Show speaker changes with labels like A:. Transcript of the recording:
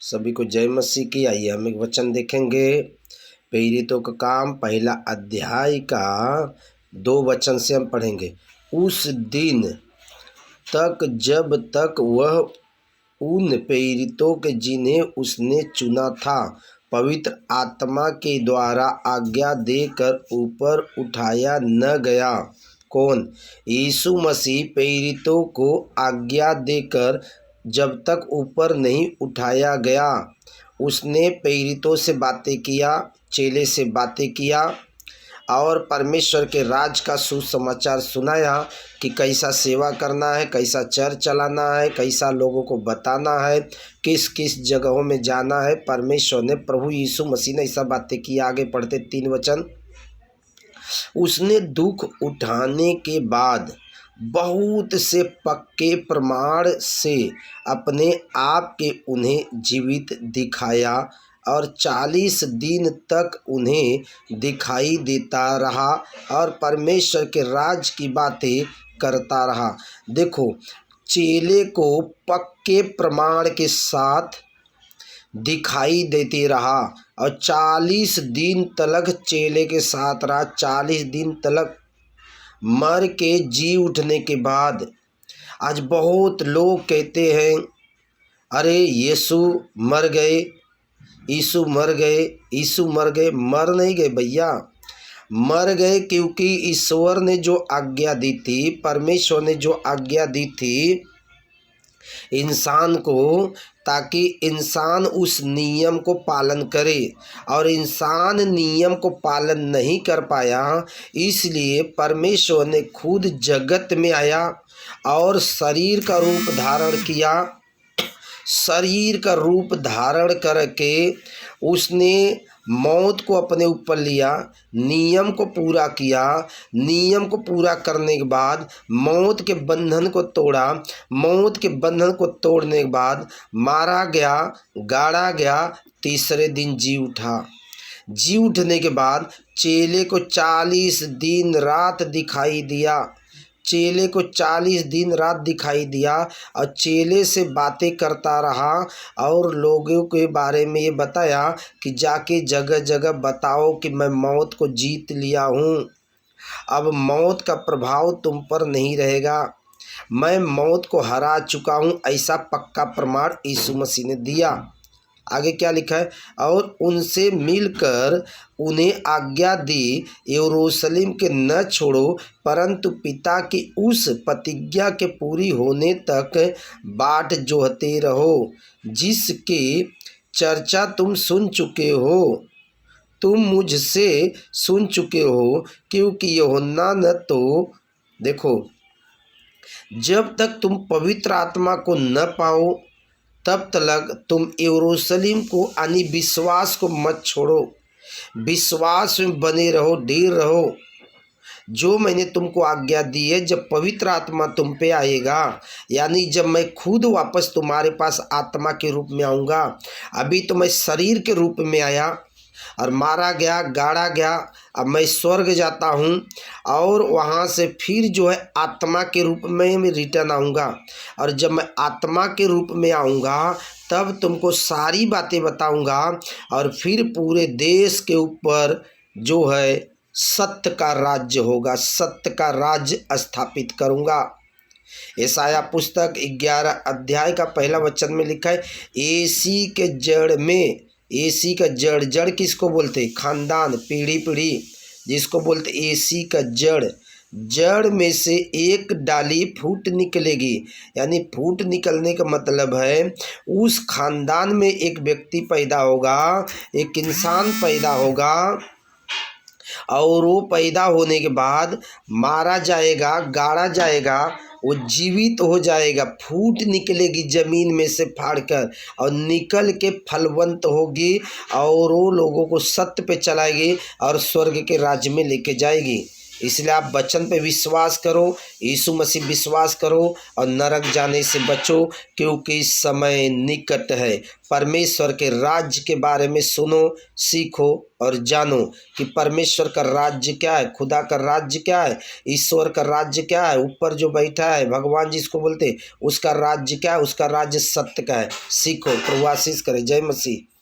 A: सभी को जय मसीह की। आइए हम एक वचन देखेंगे प्रेरितों का काम पहला अध्याय का 2 वचन से हम पढ़ेंगे। उस दिन तक जब तक वह उन प्रेरितों के जिन्हें उसने चुना था पवित्र आत्मा के द्वारा आज्ञा देकर ऊपर उठाया न गया। कौन? यीशु मसीह प्रेरितों को आज्ञा देकर जब तक ऊपर नहीं उठाया गया, उसने प्रेरितों से बातें किया, चेले से बातें किया और परमेश्वर के राज का सुसमाचार सुनाया कि कैसा सेवा करना है, कैसा चर्च चलाना है, कैसा लोगों को बताना है, किस किस जगहों में जाना है। परमेश्वर ने, प्रभु यीशु मसीह ने ऐसा बातें की। आगे पढ़ते 3 वचन। उसने दुख उठाने के बाद बहुत से पक्के प्रमाण से अपने आप के उन्हें जीवित दिखाया और 40 दिन तक उन्हें दिखाई देता रहा और परमेश्वर के राज की बातें करता रहा। देखो, चेले को पक्के प्रमाण के साथ दिखाई देते रहा और 40 दिन तलक चेले के साथ रहा। 40 दिन तलक मर के जी उठने के बाद आज बहुत लोग कहते हैं, अरे यीशु मर गए, यीशु मर गए, यीशु मर गए। मर नहीं गए भैया, मर गए क्योंकि ईश्वर ने जो आज्ञा दी थी, परमेश्वर ने जो आज्ञा दी थी इंसान को, ताकि इंसान उस नियम को पालन करे, और इंसान नियम को पालन नहीं कर पाया, इसलिए परमेश्वर ने खुद जगत में आया और शरीर का रूप धारण किया। शरीर का रूप धारण करके उसने मौत को अपने ऊपर लिया, नियम को पूरा किया। नियम को पूरा करने के बाद मौत के बंधन को तोड़ा। मौत के बंधन को तोड़ने के बाद मारा गया, गाड़ा गया, तीसरे दिन जी उठा। जी उठने के बाद चेले को 40 दिन रात दिखाई दिया। चेले को 40 दिन रात दिखाई दिया और चेले से बातें करता रहा और लोगों के बारे में ये बताया कि जाके जगह जगह बताओ कि मैं मौत को जीत लिया हूँ, अब मौत का प्रभाव तुम पर नहीं रहेगा, मैं मौत को हरा चुका हूँ। ऐसा पक्का प्रमाण यीशु मसीह ने दिया। आगे क्या लिखा है? और उनसे मिलकर उन्हें आज्ञा दी, यरूशलेम के न छोड़ो, परंतु पिता की उस प्रतिज्ञा के पूरी होने तक बाट जोहते रहो, जिसकी चर्चा तुम सुन चुके हो, तुम मुझसे सुन चुके हो। क्योंकि यूहन्ना न तो, देखो, जब तक तुम पवित्र आत्मा को न पाओ तब तक तुम यरूशलेम को यानी विश्वास को मत छोड़ो, विश्वास में बने रहो, ढेर रहो। जो मैंने तुमको आज्ञा दी है, जब पवित्र आत्मा तुम पे आएगा, यानी जब मैं खुद वापस तुम्हारे पास आत्मा के रूप में आऊँगा, अभी तो मैं शरीर के रूप में आया और मारा गया, गाड़ा गया, अब मैं स्वर्ग जाता हूँ और वहाँ से फिर जो है आत्मा के रूप में मैं रिटर्न आऊँगा। और जब मैं आत्मा के रूप में आऊँगा तब तुमको सारी बातें बताऊँगा और फिर पूरे देश के ऊपर जो है सत्य का राज्य होगा, सत्य का राज्य स्थापित करूँगा। यशायाह पुस्तक 11 अध्याय का पहला वचन में लिखा है, एसी के जड़ में, एसी का जड़, जड़ किसको बोलते हैं? खानदान, पीढ़ी पीढ़ी जिसको बोलते एसी का जड़, जड़ में से एक डाली फूट निकलेगी। यानी फूट निकलने का मतलब है उस खानदान में एक व्यक्ति पैदा होगा, एक इंसान पैदा होगा और वो पैदा होने के बाद मारा जाएगा, गाड़ा जाएगा, वो जीवित हो जाएगा, फूट निकलेगी ज़मीन में से फाड़कर और निकल के फलवंत होगी और वो लोगों को सत्य पे चलाएगी और स्वर्ग के राज्य में लेके जाएगी। इसलिए आप वचन पे विश्वास करो, यीशु मसीह विश्वास करो और नरक जाने से बचो, क्योंकि समय निकट है। परमेश्वर के राज्य के बारे में सुनो, सीखो और जानो कि परमेश्वर का राज्य क्या है, खुदा का राज्य क्या है, ईश्वर का राज्य क्या है, ऊपर जो बैठा है भगवान जिसको बोलते हैं उसका राज्य क्या है, उसका राज्य सत्य का है। सीखो, प्रभु आशीष करे। जय मसीह।